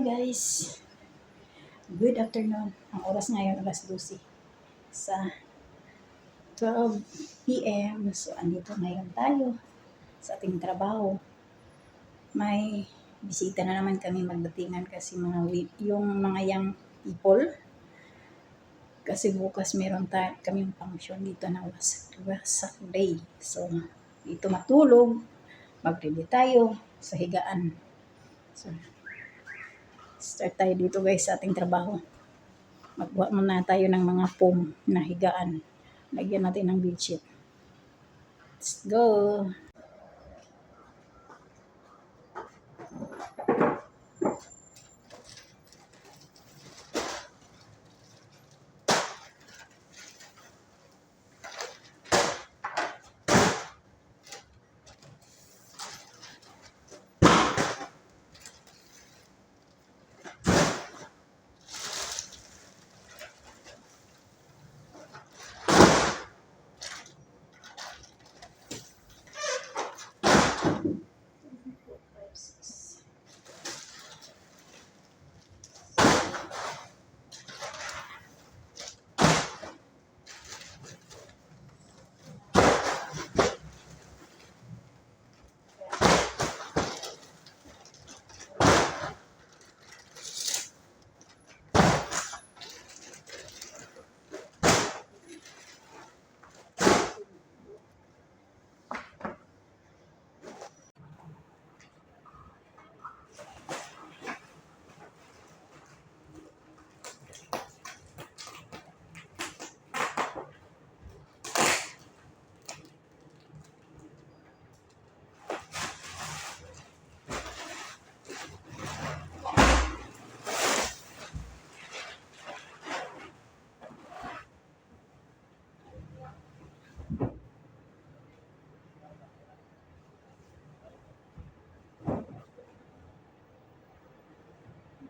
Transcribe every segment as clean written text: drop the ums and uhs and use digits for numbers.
guys, good afternoon. Ang oras ngayon, alas 12 sa 12 p.m. So, andito ngayon tayo sa ating trabaho. May bisita na naman kami magdatingan kasi yung mga young people. Kasi bukas meron kaming function dito na wasak day. So, dito matulog, mag-ready tayo sa higaan. So, start tayo dito guys sa ating trabaho. Magbuhat muna tayo ng mga foam na higaan. Lagyan natin ng bedsheet. Let's go!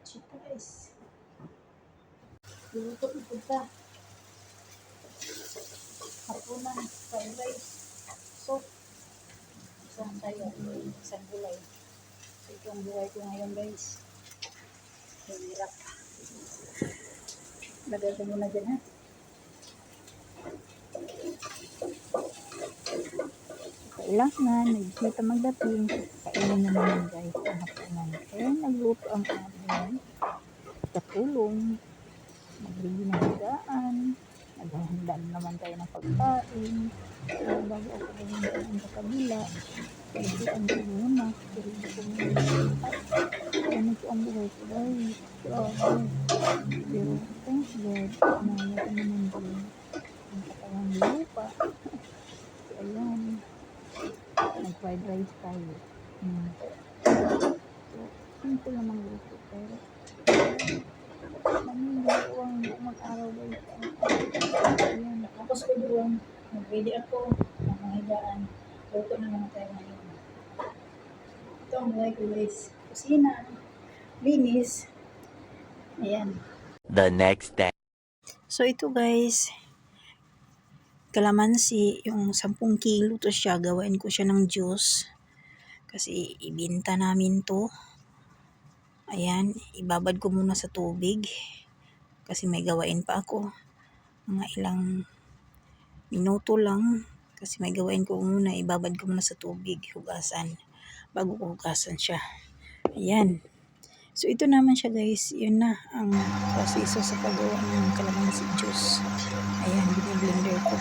Chito guys. Luluto na punta. Hapunan, fried rice. So, isang tayo, isang gulay. So, itong buhay ko ngayon guys. Hirap. Lagay ko muna dyan ha. Kailangan, nagsita magdating. Kainin na naman guys ang hapunan. Kaya nagluto ang amin. Katulong. Magbili ng higaan. Naghahanda naman tayo ng pagkain. Kaya bago ako pumunta sa kabila, nagsitaan ko muna. Pero hindi ko muna. Ano po ang buhay ko guys. Grabe. Pero thanks God. Naya ko naman din. Ang katawang lupa. So ayan. Nag-fried rice tayo. So, simple namang luto. Pero namimiluwang mag-araw guys. Ayan. Tapos ko doon. Nag-ready ako ng mga higaan. Luto na naman tayo ngayon. Ito ang buhay ko guys. Kusina. Linis. Ayan. The next day. So ito guys, kalamansi, yung 10 kilo to siya, gawain ko siya ng juice. Kasi ibinta namin to. Ayan, ibabad ko muna sa tubig. Kasi may gawain pa ako. Mga ilang minuto lang. Kasi may gawain ko muna, ibabad ko muna sa tubig, hugasan. Bago ko hugasan siya. Ayan. So ito naman siya guys, yun na ang proseso sa paggawa ng kalamansi juice. Ayan, biniblender ko.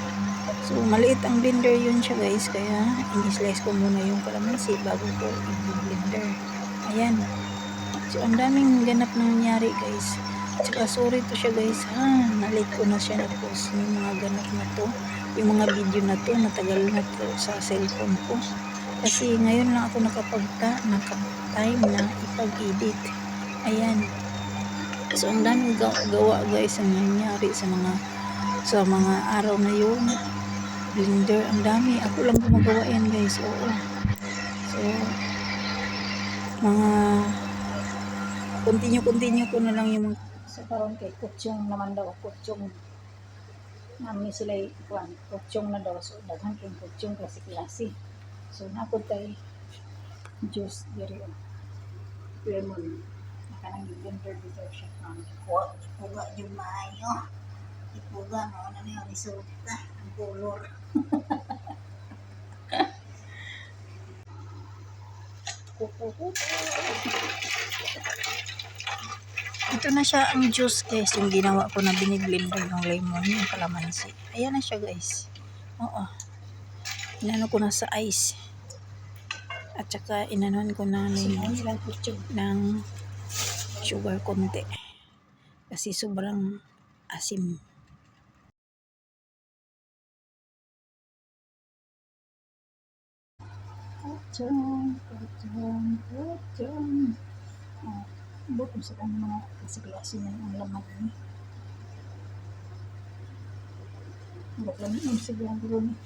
So maliit ang blender yun siya guys, kaya i-slice ko muna yung kalamansi bago ko i-blender. Ayan. So ang daming ganap na nangyari guys. Tsaka sorry to siya guys ha, na-late ko na siya na-post yung mga ganap na to. Yung mga video na to, natagal na to sa cellphone ko. Kasi ngayon lang ako naka-time na ipag-edit. Ayan. So, ang daming gawa guys ang nangyari sa mga araw na yun. Blender, ang dami. Ako lang gumagawa yan guys. Oo. So, mga continue ko na lang yung sa karon kay kutsong naman daw. Kutsong. Nami sila kutsong na daw. So, daghan kayong kutsong klase-klase. So, napod tayo juice diri lemon. kanang blender dito siya ang ipuga jud maayo. Ipuga mo na niya resulta ang color. Kuku. Ito na siya ang juice guys, yung ginawa ko na biniblender ng lemon, yung kalamansi. Ayan na siya guys. Oo. Inano ko na sa ice. At saka inanon ko na ng sugar konti. Kasi sobrang asim. Kacang. Buto sa kanya mga klase-klase na ang laman ni. Bakit naman siguro ni.